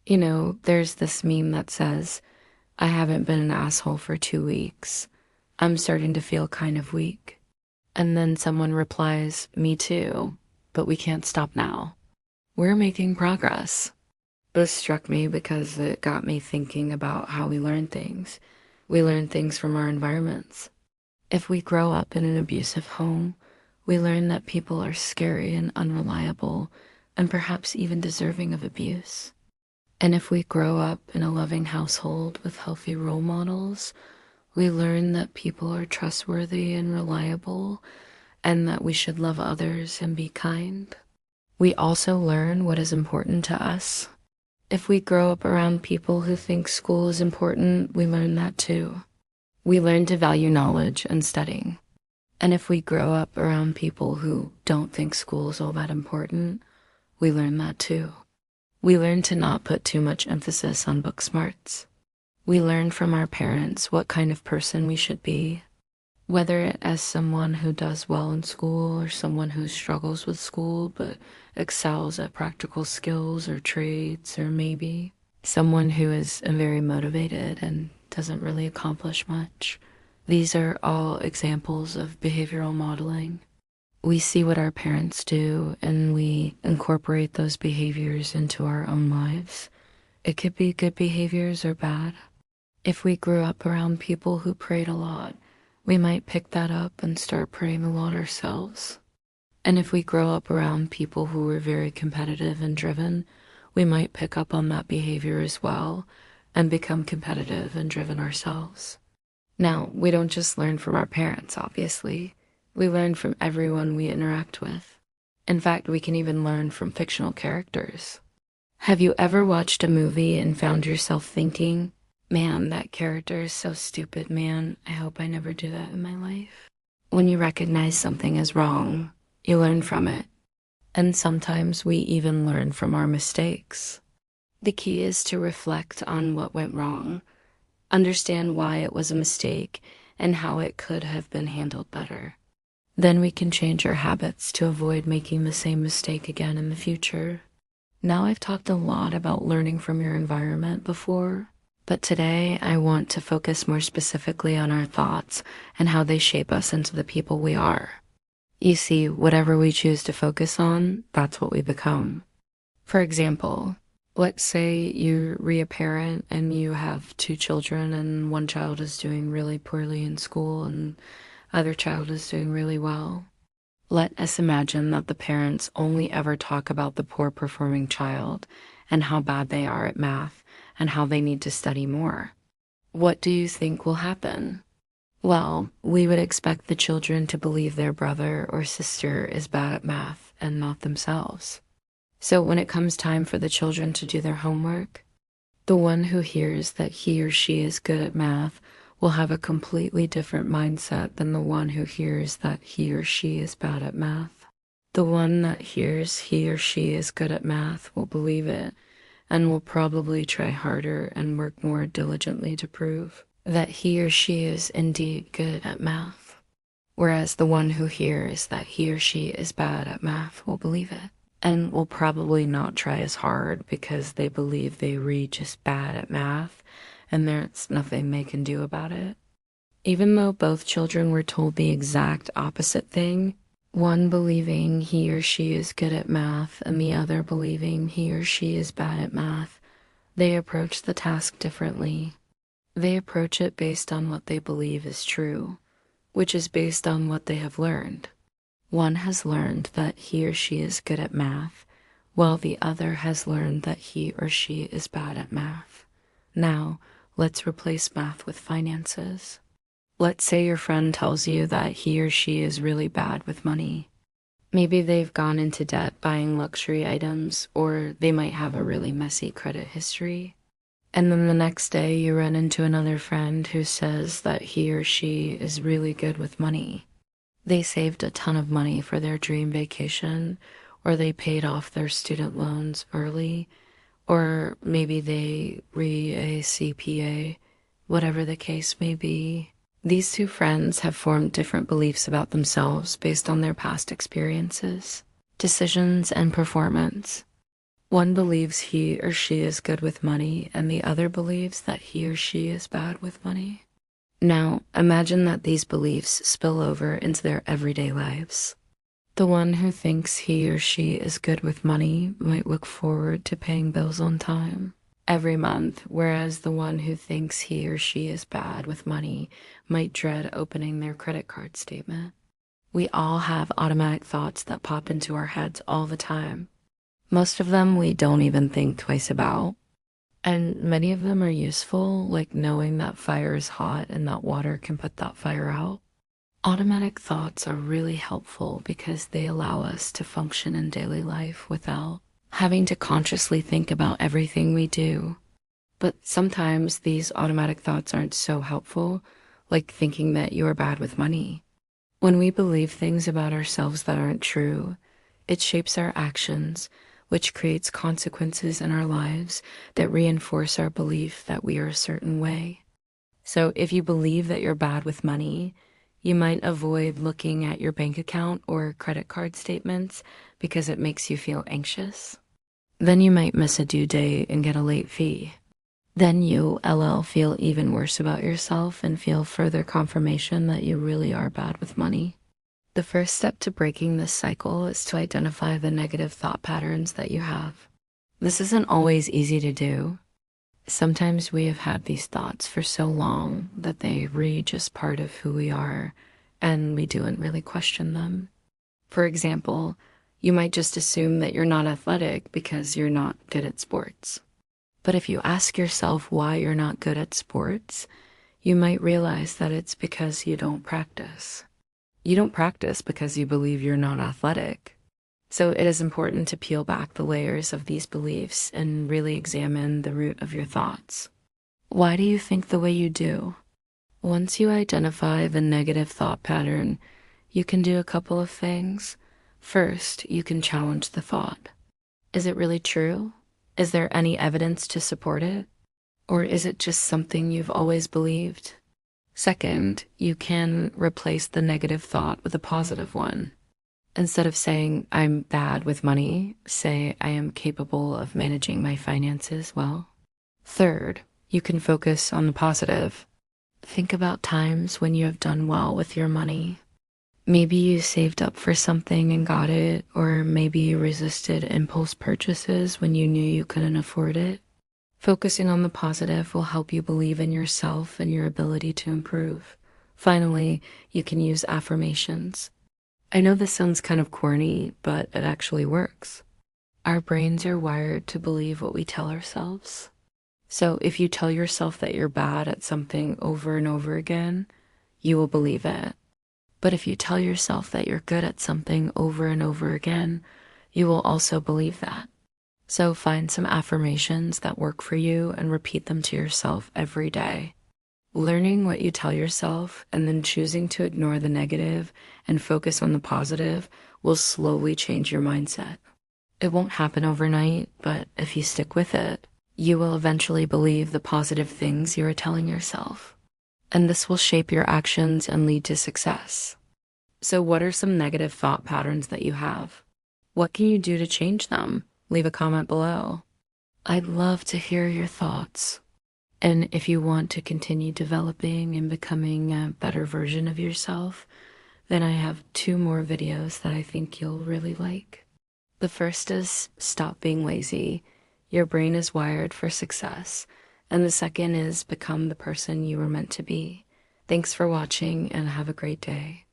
There's this meme that says, I haven't been an asshole for 2 weeks. I'm starting to feel kind of weak. And then someone replies, me too, but we can't stop now. We're making progress. This struck me because it got me thinking about how we learn things. We learn things from our environments. If we grow up in an abusive home, we learn that people are scary and unreliable and perhaps even deserving of abuse. And if we grow up in a loving household with healthy role models, we learn that people are trustworthy and reliable and that we should love others and be kind. We also learn what is important to us. If we grow up around people who think school is important, we learn that too. We learn to value knowledge and studying. And if we grow up around people who don't think school is all that important, we learn that too. We learn to not put too much emphasis on book smarts. We learn from our parents what kind of person we should be, whether as someone who does well in school or someone who struggles with school but excels at practical skills or trades, or maybe someone who is very motivated and doesn't really accomplish much. These are all examples of behavioral modeling. We see what our parents do and we incorporate those behaviors into our own lives. It could be good behaviors or bad. If we grew up around people who prayed a lot, we might pick that up and start praying a lot ourselves. And if we grow up around people who were very competitive and driven, we might pick up on that behavior as well and become competitive and driven ourselves. Now, we don't just learn from our parents, obviously. We learn from everyone we interact with. In fact, we can even learn from fictional characters. Have you ever watched a movie and found yourself thinking, man, that character is so stupid, man. I hope I never do that in my life. When you recognize something as wrong, you learn from it. And sometimes we even learn from our mistakes. The key is to reflect on what went wrong, understand why it was a mistake, and how it could have been handled better. Then we can change our habits to avoid making the same mistake again in the future. Now I've talked a lot about learning from your environment before, but today I want to focus more specifically on our thoughts and how they shape us into the people we are. You see, whatever we choose to focus on, that's what we become. For example, let's say you're a parent and you have 2 children and one child is doing really poorly in school and other child is doing really well. Let us imagine that the parents only ever talk about the poor performing child and how bad they are at math and how they need to study more. What do you think will happen? Well, we would expect the children to believe their brother or sister is bad at math and not themselves. So when it comes time for the children to do their homework, the one who hears that he or she is good at math will have a completely different mindset than the one who hears that he or she is bad at math. The one that hears he or she is good at math will believe it and will probably try harder and work more diligently to prove that he or she is indeed good at math. Whereas the one who hears that he or she is bad at math will believe it and will probably not try as hard because they believe they read just bad at math and there's nothing they can do about it. Even though both children were told the exact opposite thing, one believing he or she is good at math and the other believing he or she is bad at math, they approach the task differently. They approach it based on what they believe is true, which is based on what they have learned. One has learned that he or she is good at math, while the other has learned that he or she is bad at math. Now, let's replace math with finances. Let's say your friend tells you that he or she is really bad with money. Maybe they've gone into debt buying luxury items, or they might have a really messy credit history. And then the next day you run into another friend who says that he or she is really good with money. They saved a ton of money for their dream vacation, or they paid off their student loans early, or maybe they a CPA, whatever the case may be. These 2 friends have formed different beliefs about themselves based on their past experiences, decisions, and performance. One believes he or she is good with money, and the other believes that he or she is bad with money. Now, imagine that these beliefs spill over into their everyday lives. The one who thinks he or she is good with money might look forward to paying bills on time every month, whereas the one who thinks he or she is bad with money might dread opening their credit card statement. We all have automatic thoughts that pop into our heads all the time. Most of them we don't even think twice about. And many of them are useful, like knowing that fire is hot and that water can put that fire out. Automatic thoughts are really helpful because they allow us to function in daily life without having to consciously think about everything we do. But sometimes these automatic thoughts aren't so helpful, like thinking that you are bad with money. When we believe things about ourselves that aren't true, it shapes our actions, which creates consequences in our lives that reinforce our belief that we are a certain way. So if you believe that you're bad with money, you might avoid looking at your bank account or credit card statements because it makes you feel anxious. Then you might miss a due date and get a late fee. Then you, feel even worse about yourself and feel further confirmation that you really are bad with money. The first step to breaking this cycle is to identify the negative thought patterns that you have. This isn't always easy to do. Sometimes we have had these thoughts for so long that they read just part of who we are, and we don't really question them. For example, you might just assume that you're not athletic because you're not good at sports. But if you ask yourself why you're not good at sports, you might realize that it's because you don't practice. You don't practice because you believe you're not athletic. So it is important to peel back the layers of these beliefs and really examine the root of your thoughts. Why do you think the way you do? Once you identify the negative thought pattern, you can do a couple of things. First, you can challenge the thought. Is it really true? Is there any evidence to support it? Or is it just something you've always believed? Second, you can replace the negative thought with a positive one. Instead of saying, I'm bad with money, say, I am capable of managing my finances well. Third, you can focus on the positive. Think about times when you have done well with your money. Maybe you saved up for something and got it, or maybe you resisted impulse purchases when you knew you couldn't afford it. Focusing on the positive will help you believe in yourself and your ability to improve. Finally, you can use affirmations. I know this sounds kind of corny, but it actually works. Our brains are wired to believe what we tell ourselves. So if you tell yourself that you're bad at something over and over again, you will believe it. But if you tell yourself that you're good at something over and over again, you will also believe that. So find some affirmations that work for you and repeat them to yourself every day. Learning what you tell yourself and then choosing to ignore the negative and focus on the positive will slowly change your mindset. It won't happen overnight, but if you stick with it, you will eventually believe the positive things you are telling yourself. And this will shape your actions and lead to success. So what are some negative thought patterns that you have? What can you do to change them? Leave a comment below. I'd love to hear your thoughts. And if you want to continue developing and becoming a better version of yourself, then I have 2 more videos that I think you'll really like. The first is Stop Being Lazy. Your brain is wired for success. And the second is Become the Person You Were Meant to Be. Thanks for watching and have a great day.